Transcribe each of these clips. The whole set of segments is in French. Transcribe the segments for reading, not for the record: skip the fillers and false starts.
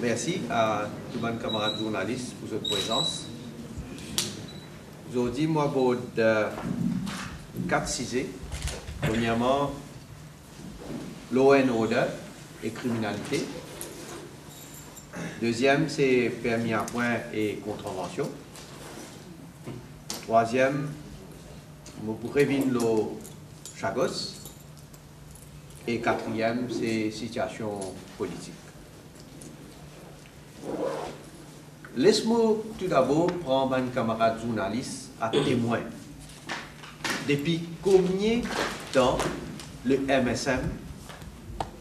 Merci à tous mes camarades journalistes pour votre présence. Aujourd'hui, moi, de 4 sujets. Premièrement, law and order et criminalité. Deuxième, c'est permis à point et contravention. Troisième, je préviens le chagos. Et quatrième, c'est situation politique. Laisse-moi tout d'abord prendre un camarade journaliste à témoin. Depuis combien de temps le MSM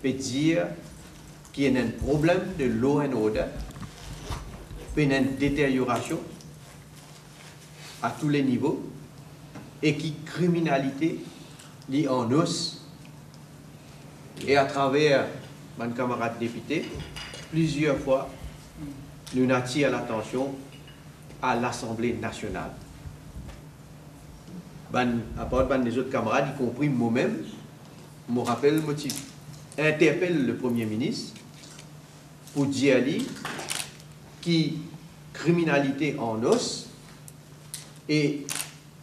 peut dire qu'il y a un problème de law and order, qu'il y a une détérioration à tous les niveaux et qui criminalité liée en os et à travers mon camarade député, plusieurs fois, nous attirons l'attention à l'Assemblée nationale. À part les autres camarades, y compris moi-même, je me rappelle le motif. Interpelle le Premier ministre pour dire à lui qui criminalité en os et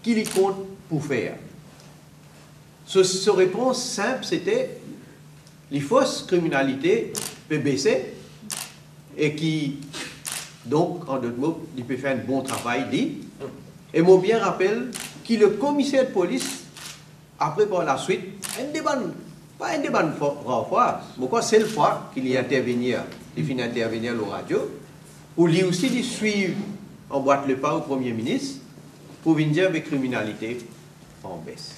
qu'il y compte pour faire. Sa réponse simple, c'était les fausses criminalités peuvent baisser et qui, donc, en d'autres mots, il peut faire un bon travail, dit. Et moi bien rappelle que le commissaire de police, après par la suite, pas un débat de fois, mais c'est le fois qu'il y intervenir, il finit intervenir à la radio, où lui aussi il suit en boîte le pas au Premier ministre pour venir dire avec criminalité en baisse.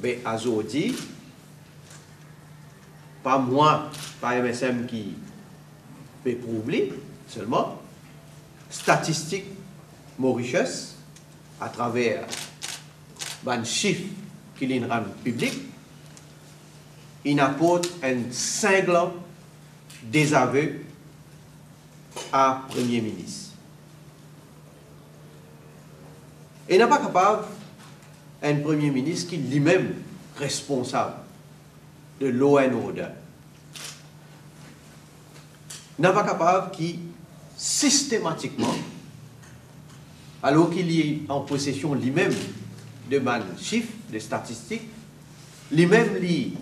Mais aujourd'hui, pas moi, pas MSM qui peut prouver seulement, statistiques Mauritius, à travers un chiffre qu'il rend public, il apporte un cinglant désaveu à Premier ministre. Il n'est pas capable un Premier ministre qui lui-même responsable de law and order. Il n'est pas capable qui systématiquement, alors qu'il est en possession lui-même de chiffres, de statistiques, lui-même lit,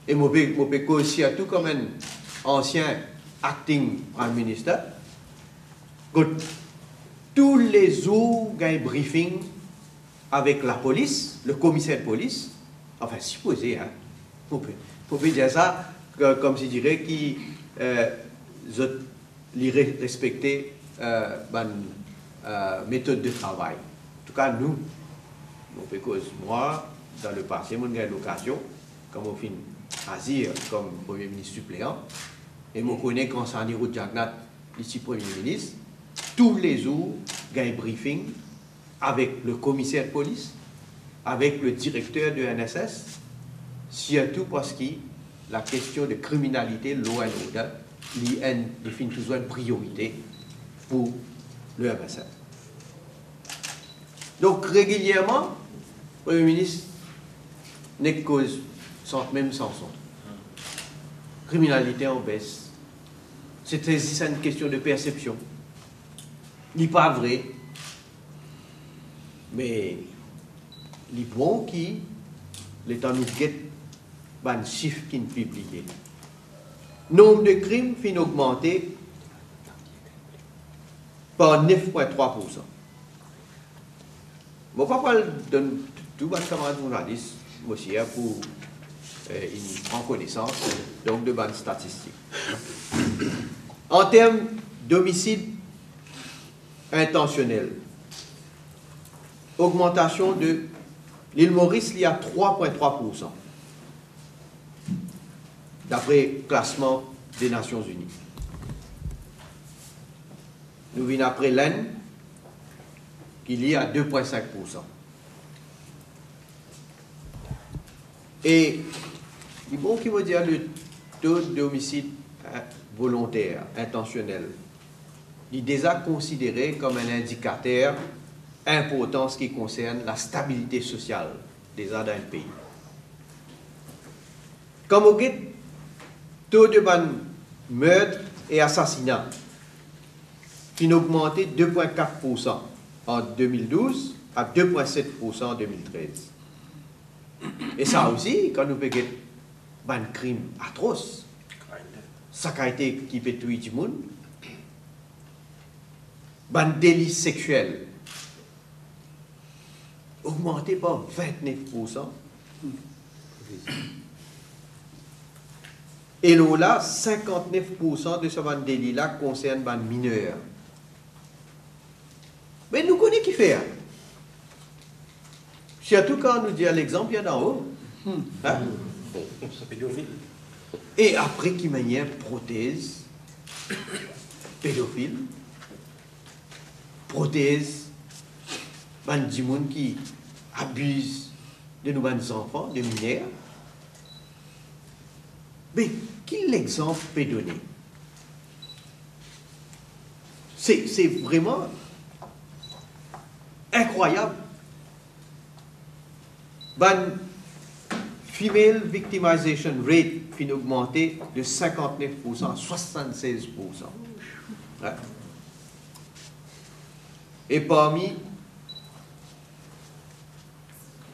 et je peux aussi tout comme un ancien acting prime minister, que tous les jours, il y a un briefing avec la police, le commissaire de police, enfin, supposé, hein, on peut dire ça comme si je dirais qu'ils respecter méthode de travail. En tout cas, nous, moi, dans le passé, j'ai eu l'occasion, comme on finit Azir comme Premier ministre suppléant, et je connais quand Sani Rout Jagnat, ici Premier ministre, tous les jours, il y a un briefing avec le commissaire de police, avec le directeur de NSS, surtout parce que la question de criminalité, law and order, définit toujours une priorité pour le MSF. Donc, régulièrement, le Premier ministre n'est cause, même sans son. Criminalité en baisse. C'est une question de perception. Il n'est pas vrai, mais il est bon qui, l'État nous guette, un chiffre qui est publié. Nombre de crimes finit augmenté par 9,3%. Je ne vais pas parler de tout les camarades journalistes, aussi, pour prendre connaissance donc, de bonnes statistiques. En termes d'homicide intentionnel, augmentation de l'île Maurice, il y a 3,3%. D'après le classement des Nations Unies. Nous venons après l'Inde, qu'il y a 2,5%. Et il est bon qu'il veut dire le taux d'homicide volontaire, intentionnel, il est déjà considéré comme un indicateur important en ce qui concerne la stabilité sociale déjà dans un pays. Comme on dit, taux de meurtre et assassinat qui a augmenté 2,4% en 2012 à 2,7% en 2013. Et ça aussi, quand nous payons un crime atroce, ça a été qui peut tuer du monde, un délit sexuel augmenté par 29%. Et là, 59% de ce délit-là concerne les mineurs. Mais nous connaissons qui fait. Surtout quand nous dit l'exemple, il y a d'en haut. Hein? Et après, qui manière prothèse, pédophile, prothèse, des gens qui abusent de nos enfants, de mineurs. Mais quel exemple peut donner? C'est vraiment incroyable. La female victimization rate finit augmenter de 59% à 76%. Ouais. Et parmi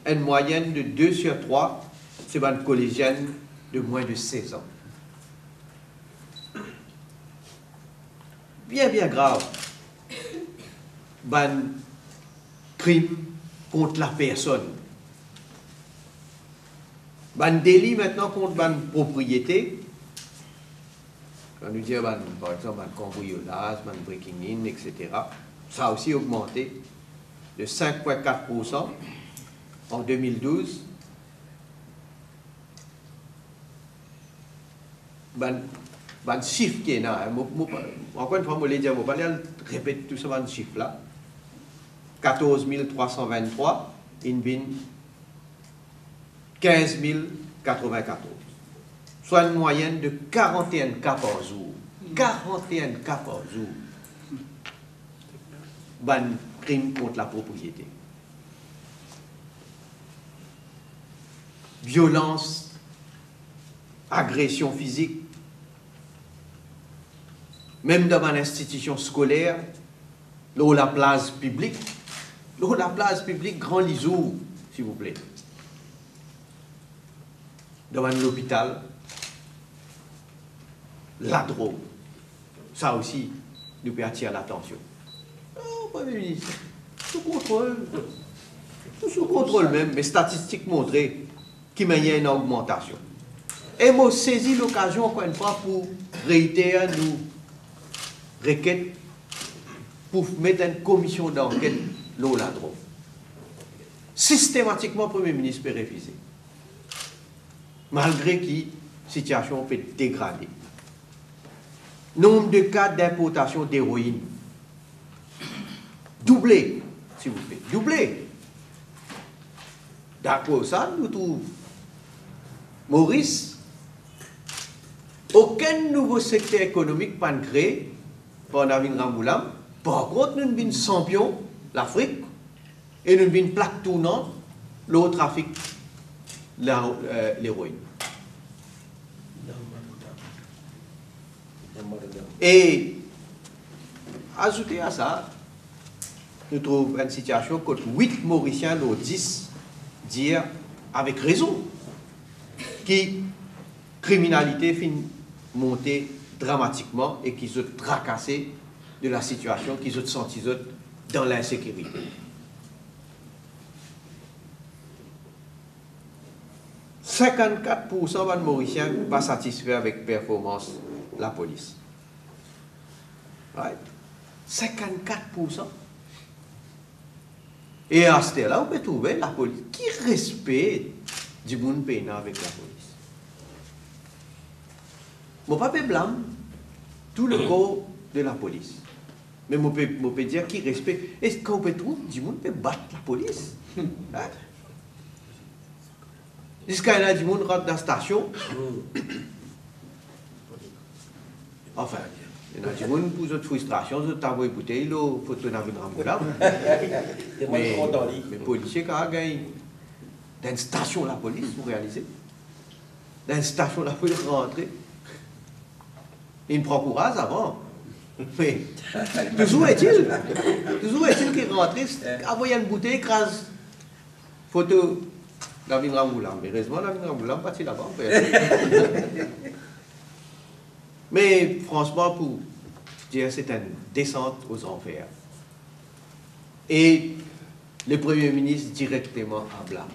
une moyenne de 2 sur 3, c'est une collégienne de moins de 16 ans. Bien grave. Un crime contre la personne. Un délit maintenant contre une propriété. Quand nous disons, par exemple, un cambriolage, un breaking in, etc. Ça a aussi augmenté de 5,4% en 2012. Un chiffre qui est là. Encore une fois, je vais dire, je vais répéter tout ce chiffre-là. 14 323, in bin 15 094. Soit une moyenne de 41 cas par jour. 41 cas par jour. Un crime contre la propriété. Violence, agression physique, même dans une institution scolaire, là la place publique, grand lisou, s'il vous plaît. Dans un hôpital, la drogue, ça aussi, nous peut attirer l'attention. Oh, Premier ministre, sous contrôle même, mais statistiques montrent qu'il y a une augmentation. Et moi, saisi l'occasion, encore une fois, pour réitérer nos requêtes pour mettre une commission d'enquête là la drogue. Systématiquement, le Premier ministre peut refuser. Malgré que la situation peut dégrader. Nombre de cas d'importation d'héroïne. Doublé, s'il vous plaît. Doublé. D'accord, ça, nous trouvons. Maurice, aucun nouveau secteur économique pas créé par Navin Ramboulam. Par contre, nous sommes champions, l'Afrique, et nous sommes une plaque tournante, le trafic, l'héroïne. Et, ajouté à ça, nous trouvons une situation que 8 Mauriciens, nos 10, dire avec raison, qui criminalité finit monter dramatiquement et qui se tracassé de la situation, qui se sentit dans l'insécurité. 54% de Mauriciens pas satisfaits avec la performance de la police. Right? 54%. Et à ce là, on peut trouver la police qui respecte du monde pénal avec la police. Je ne peux pas blâmer tout le corps de la police. Mais je peux dire qui respecte. Est-ce qu'on peut trouver du monde peut battre la police? Hein? Jusqu'à là, du monde rentre dans la station. Enfin, il y a du monde pour votre frustration, vous avez une bouteille, il faut que vous ayez une ramboula. Mais les policiers, quand ils gagnent dans une station de la police, vous réalisez? Dans une station de la police, rentrer. Il prend courage avant. Mais toujours est-il qu'il rentre, envoie une bouteille, écrase. Photo David Ramoulam. Mais heureusement, David Ramoulam parti là-bas. Mais franchement, pour dire, c'est une descente aux enfers. Et le Premier ministre directement à blâme.